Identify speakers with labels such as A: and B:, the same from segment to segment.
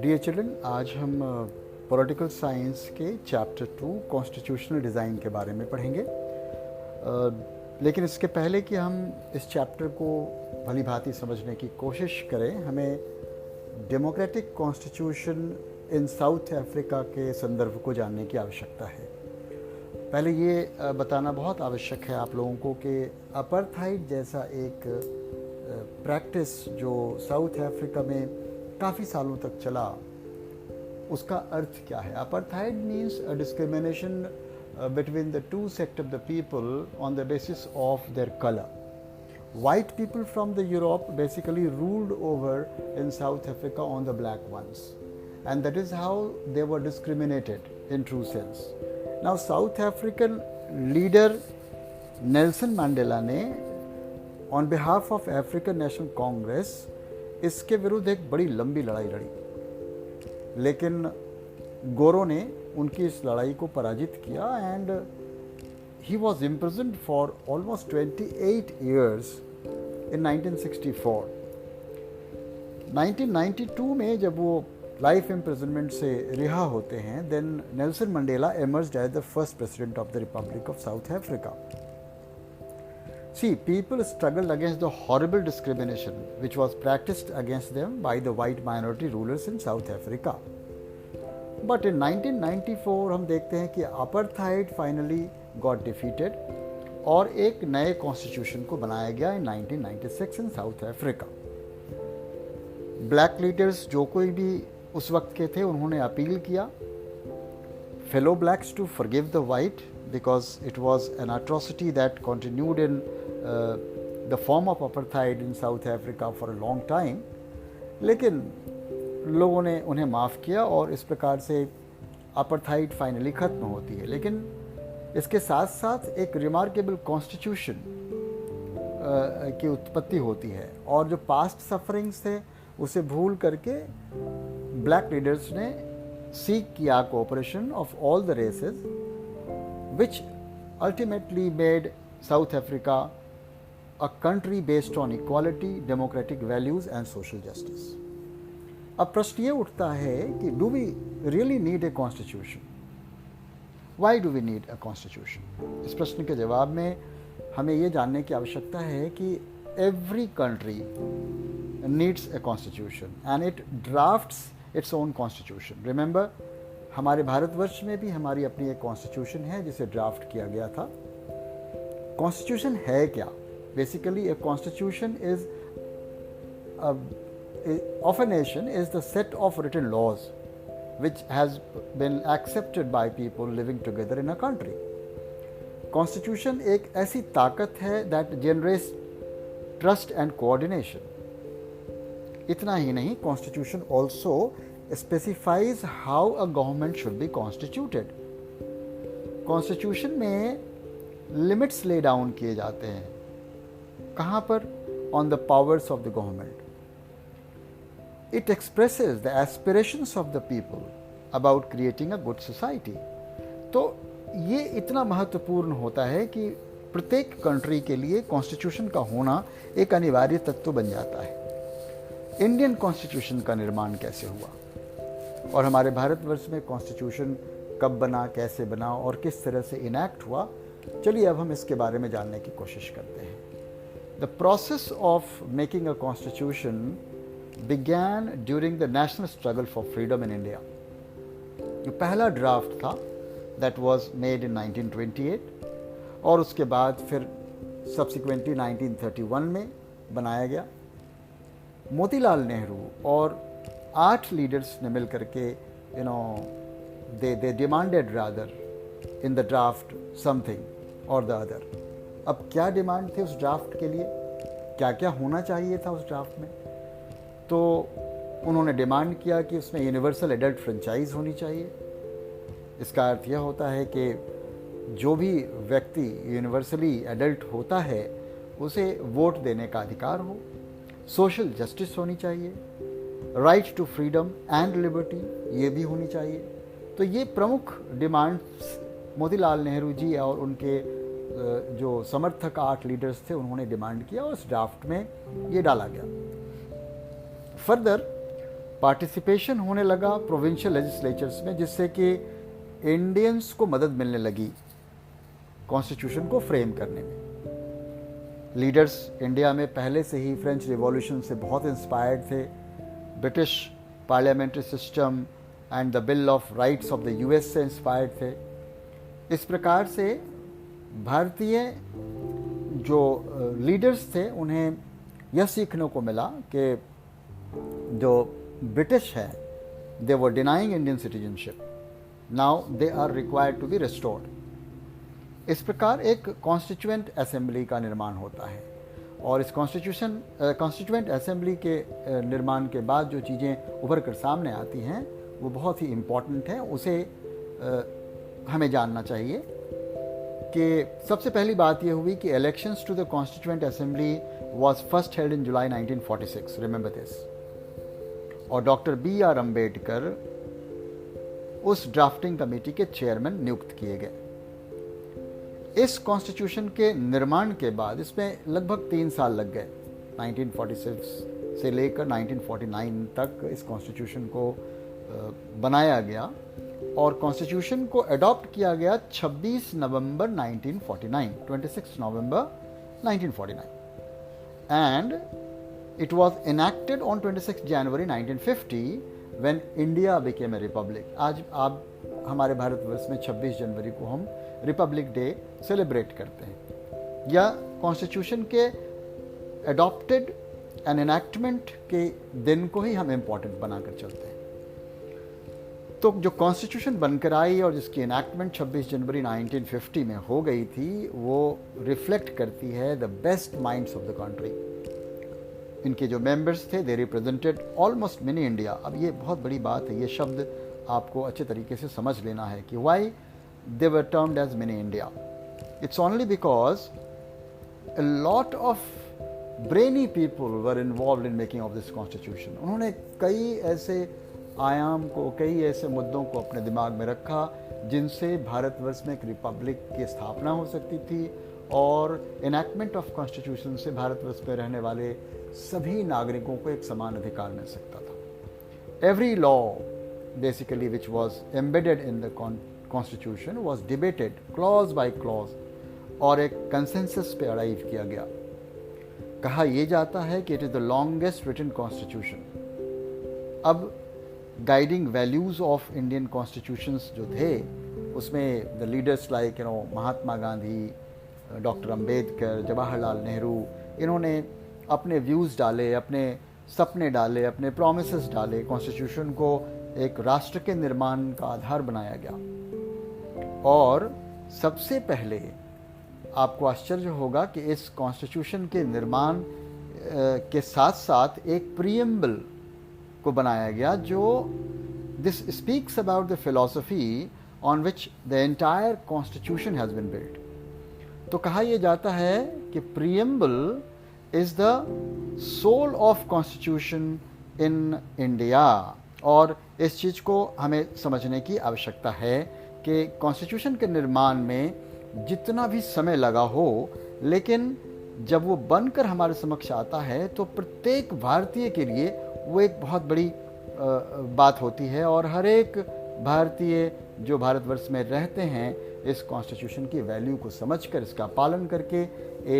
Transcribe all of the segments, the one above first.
A: Dear children, आज हम political science के चैप्टर 2 कॉन्स्टिट्यूशनल डिज़ाइन के बारे में पढ़ेंगे। लेकिन इसके पहले कि हम इस चैप्टर को भली भांति समझने की कोशिश करें, हमें democratic constitution in South Africa के संदर्भ को जानने की आवश्यकता है। पहले ये बताना बहुत आवश्यक है आप लोगों को कि अपार्थाइड जैसा एक प्रैक्टिस जो साउथ अफ्रीका में काफ़ी सालों तक चला, उसका अर्थ क्या है। Apartheid means a discrimination between the two sects of the people on the basis of their color. White people from the Europe basically ruled over in South Africa on the black ones, and that is how they were discriminated in true sense. Now South African leader Nelson Mandela ने on behalf of African National Congress इसके विरुद्ध एक बड़ी लंबी लड़ाई लड़ी, लेकिन गोरों ने उनकी इस लड़ाई को पराजित किया and he was imprisoned for almost 28 years इन 1964। 1992 में जब वो लाइफ इम्प्रिजनमेंट से रिहा होते हैं, then Nelson Mandela emerged as the first president of the Republic of South Africa. See, people struggled against the horrible discrimination which was practiced against them by the white minority rulers in South Africa. But in 1994 हम देखते हैं कि apartheid finally got defeated और एक नए constitution को बनाया गया इन 1996 इन साउथ अफ्रीका। ब्लैक लीडर्स जो कोई भी उस वक्त के थे, उन्होंने अपील किया fellow blacks to forgive the white because it was an atrocity that continued in the form of apartheid in South Africa for a long time. लेकिन लोगों ने उन्हें माफ़ किया और इस प्रकार से अपार्थाइड फाइनली ख़त्म होती है। लेकिन इसके साथ साथ एक रिमार्केबल कॉन्स्टिट्यूशन की उत्पत्ति होती है और जो पास्ट सफरिंग्स थे उसे भूल करके ब्लैक लीडर्स ने सीख किया cooperation of all the races which ultimately made South Africa a country based on equality, democratic values and social justice. अब प्रश्न ये उठता है कि do we really need a constitution? Why do we need a constitution? इस प्रश्न के जवाब में हमें ये जानने की आवश्यकता है कि every country needs a constitution and it drafts its own constitution. Remember, हमारे भारतवर्ष में भी हमारी अपनी एक कॉन्स्टिट्यूशन है जिसे ड्राफ्ट किया गया था। कॉन्स्टिट्यूशन है क्या? Basically a constitution is of a nation is the set of written laws which has been accepted by people living together in a country. Constitution एक ऐसी ताकत है that generates trust and coordination. इतना ही नहीं, Constitution also specifies how a government should be constituted. Constitution में limits lay down किए जाते हैं। कहाँ पर? On the powers of the government. It expresses the aspirations of the people about creating a good society. तो ये इतना महत्वपूर्ण होता है कि प्रत्येक कंट्री के लिए कॉन्स्टिट्यूशन का होना एक अनिवार्य तत्व बन जाता है। इंडियन कॉन्स्टिट्यूशन का निर्माण कैसे हुआ और हमारे भारतवर्ष में कॉन्स्टिट्यूशन कब बना, कैसे बना और किस तरह से इनैक्ट हुआ, चलिए अब हम इसके बारे में जानने की कोशिश करते हैं। The process of making a constitution began during the national struggle for freedom in India. जो पहला ड्राफ्ट था that was made in 1928 और उसके बाद फिर subsequently 1931 में बनाया गया। मोतीलाल नेहरू और 8 लीडर्स ने मिलकर के they demanded rather in the draft something or the other. अब क्या डिमांड थे उस ड्राफ्ट के लिए, क्या क्या होना चाहिए था उस ड्राफ्ट में? तो उन्होंने डिमांड किया कि उसमें यूनिवर्सल एडल्ट फ्रेंचाइज होनी चाहिए। इसका अर्थ यह होता है कि जो भी व्यक्ति यूनिवर्सली एडल्ट होता है उसे वोट देने का अधिकार हो, सोशल जस्टिस होनी चाहिए, right to freedom and liberty ये भी होनी चाहिए। तो ये प्रमुख डिमांड्स मोतीलाल नेहरू जी और उनके जो समर्थक 8 लीडर्स थे उन्होंने डिमांड किया और उस ड्राफ्ट में ये डाला गया। फर्दर पार्टिसिपेशन होने लगा प्रोविंशियल लेजिस्लेचर्स में, जिससे कि इंडियंस को मदद मिलने लगी कॉन्स्टिट्यूशन को फ्रेम करने में। लीडर्स इंडिया में पहले से ही फ्रेंच रिवॉल्यूशन से बहुत इंस्पायर्ड थे। British parliamentary system and the bill of rights of the US से इंस्पायर्ड थे। इस प्रकार से भारतीय जो लीडर्स थे उन्हें यह सीखने को मिला कि जो ब्रिटिश है they were denying Indian citizenship, now they are required to be restored. इस प्रकार एक कॉन्स्टिट्यूएंट असेंबली का निर्माण होता है और इस कॉन्स्टिट्यूएंट असेंबली के निर्माण के बाद जो चीज़ें उभर कर सामने आती हैं वो बहुत ही इम्पॉर्टेंट है। उसे हमें जानना चाहिए कि सबसे पहली बात यह हुई कि elections to the constituent assembly was first held in July 1946, remember this. और डॉक्टर बी.आर. अम्बेडकर उस ड्राफ्टिंग कमेटी के चेयरमैन नियुक्त किए गए। इस कॉन्स्टिट्यूशन के निर्माण के बाद इसमें लगभग 3 साल लग गए, 1946 से लेकर 1949 तक इस कॉन्स्टिट्यूशन को बनाया गया और कॉन्स्टिट्यूशन को अडॉप्ट किया गया 26 नवंबर 1949, 26 नवंबर 1949 and it was enacted on 26 January 1950 when India became a republic। आज आप हमारे भारतवर्ष में 26 जनवरी को हम रिपब्लिक डे सेलिब्रेट करते हैं। या कॉन्स्टिट्यूशन के अडॉप्टेड एंड एनैक्टमेंट के दिन को ही हम इम्पॉर्टेंट बनाकर चलते हैं। तो जो कॉन्स्टिट्यूशन बनकर आई और जिसकी एनैक्टमेंट 26 जनवरी 1950 में हो गई थी वो रिफ्लेक्ट करती है the best minds of the country. इनके जो मेंबर्स थे दे रिप्रेजेंटेड ऑलमोस्ट मिनी इंडिया। अब ये बहुत बड़ी बात है, ये शब्द आपको अच्छे तरीके से समझ लेना है कि why they were termed as mini India. It's only because a lot of brainy people were involved in making of this constitution। उन्होंने कई ऐसे आयाम को, कई ऐसे मुद्दों को अपने दिमाग में रखा जिनसे भारतवर्ष में एक रिपब्लिक की स्थापना हो सकती थी और इनैक्टमेंट ऑफ कॉन्स्टिट्यूशन से भारतवर्ष में रहने वाले सभी नागरिकों को एक समान अधिकार मिल सकता था। Every law basically which was embedded in the constitution was debated clause by clause और एक कंसेंसस पे अराइव किया गया। कहा यह जाता है कि it is the longest written constitution. अब guiding values of Indian constitutions जो थे उसमें the leaders like Mahatma Gandhi, doctor Ambedkar, Jawaharlal Nehru, इन्होंने अपने व्यूज़ डाले, अपने सपने डाले, अपने प्रोमिसेस डाले। कॉन्स्टिट्यूशन को एक राष्ट्र के निर्माण का आधार बनाया गया और सबसे पहले आपको आश्चर्य होगा कि इस कॉन्स्टिट्यूशन के निर्माण के साथ साथ एक प्रीएम्बल को बनाया गया जो this speaks about the philosophy on which the entire constitution has been built. तो कहा यह जाता है कि preamble is the soul of constitution in India. और इस चीज़ को हमें समझने की आवश्यकता है कि कॉन्स्टिट्यूशन के निर्माण में जितना भी समय लगा हो लेकिन जब वो बनकर हमारे समक्ष आता है तो प्रत्येक भारतीय के लिए वो एक बहुत बड़ी बात होती है और हर एक भारतीय जो भारतवर्ष में रहते हैं इस कॉन्स्टिट्यूशन की वैल्यू को समझकर इसका पालन करके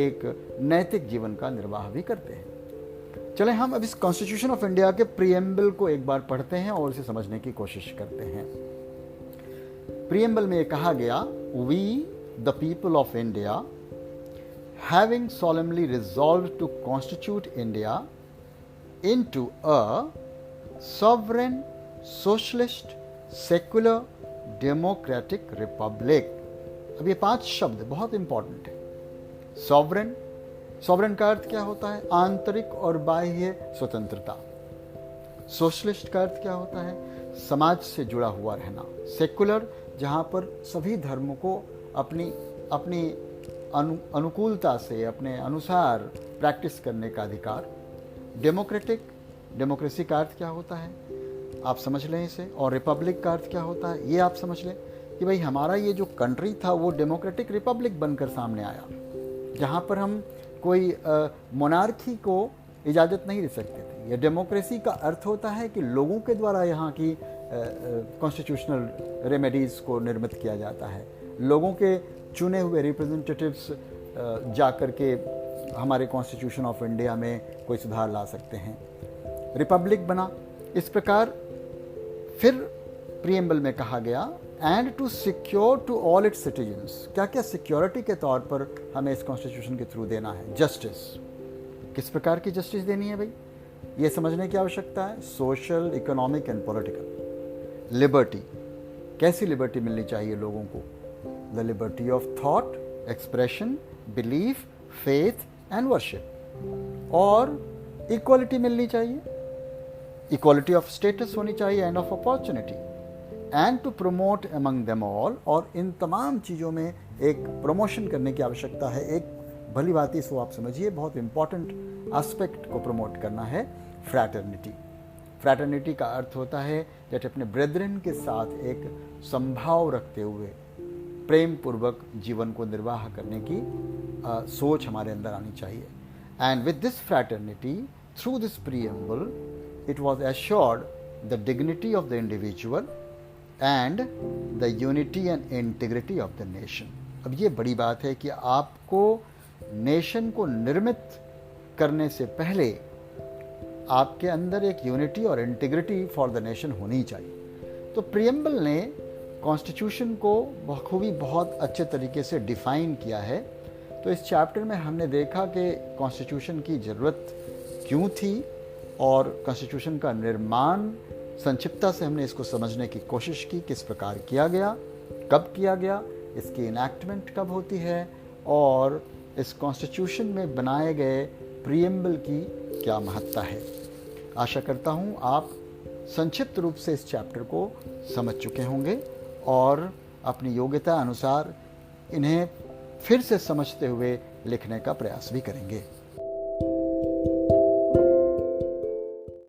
A: एक नैतिक जीवन का निर्वाह भी करते हैं। चलें हम अब इस कॉन्स्टिट्यूशन ऑफ इंडिया के प्रीएम्बल को एक बार पढ़ते हैं और इसे समझने की कोशिश करते हैं। प्रीएम्बल में कहा गया, we the people of India, having solemnly resolved to constitute India into a sovereign, socialist, secular, democratic republic। अब ये 5 शब्द बहुत इंपॉर्टेंट है। सॉवरेन, सॉवरेन का अर्थ क्या होता है? आंतरिक और बाह्य स्वतंत्रता। सोशलिस्ट का अर्थ क्या होता है? समाज से जुड़ा हुआ रहना। सेकुलर, जहाँ पर सभी धर्मों को अपनी अनुकूलता से अपने अनुसार प्रैक्टिस करने का अधिकार। डेमोक्रेटिक, डेमोक्रेसी का अर्थ क्या होता है आप समझ लें इसे। और रिपब्लिक का अर्थ क्या होता है ये आप समझ लें कि भाई हमारा ये जो कंट्री था वो डेमोक्रेटिक रिपब्लिक बनकर सामने आया जहाँ पर हम कोई मोनार्की को इजाज़त नहीं दे सकते थे। या डेमोक्रेसी का अर्थ होता है कि लोगों के द्वारा यहाँ की कॉन्स्टिट्यूशनल रेमेडीज़ को निर्मित किया जाता है, लोगों के चुने हुए रिप्रेजेंटेटिव्स जा कर के हमारे कॉन्स्टिट्यूशन ऑफ इंडिया में कोई सुधार ला सकते हैं। रिपब्लिक बना। इस प्रकार फिर प्रीएम्बल में कहा गया and to secure to all its citizens, क्या क्या सिक्योरिटी के तौर पर हमें इस कॉन्स्टिट्यूशन के थ्रू देना है। जस्टिस, किस प्रकार की जस्टिस देनी है भाई, ये समझने की आवश्यकता है। Social, economic and political. Liberty, कैसी लिबर्टी मिलनी चाहिए लोगों को, the liberty of thought, expression, belief, faith and worship. और इक्वालिटी मिलनी चाहिए, इक्वालिटी ऑफ स्टेटस होनी चाहिए and of opportunity, and to promote among them all. और इन तमाम चीज़ों में एक प्रमोशन करने की आवश्यकता है। एक भली बात इसको आप समझिए, बहुत इंपॉर्टेंट एस्पेक्ट को प्रमोट करना है, फ्रैटर्निटी। फ्रैटर्निटी का अर्थ होता है कि अपने ब्रेदरन के साथ एक संभाव रखते हुए प्रेम पूर्वक जीवन को निर्वाह करने की सोच हमारे अंदर आनी चाहिए। And with this fraternity, through this preamble, it was assured the dignity of the individual and the unity and integrity of the nation। अब ये बड़ी बात है कि आपको नेशन को निर्मित करने से पहले आपके अंदर एक यूनिटी और इंटीग्रिटी फॉर द नेशन होनी चाहिए। तो प्रीएम्बल ने कॉन्स्टिट्यूशन को बखूबी बहुत अच्छे तरीके से डिफाइन किया है। तो इस चैप्टर में हमने देखा कि कॉन्स्टिट्यूशन की ज़रूरत क्यों थी और कॉन्स्टिट्यूशन का निर्माण संक्षिप्तता से हमने इसको समझने की कोशिश की, किस प्रकार किया गया, कब किया गया, इसकी इनैक्टमेंट कब होती है और इस कॉन्स्टिट्यूशन में बनाए गए प्रीएम्बल की क्या महत्ता है। आशा करता हूँ आप संक्षिप्त रूप से इस चैप्टर को समझ चुके होंगे और अपनी योग्यता अनुसार इन्हें फिर से समझते हुए लिखने का प्रयास भी करेंगे।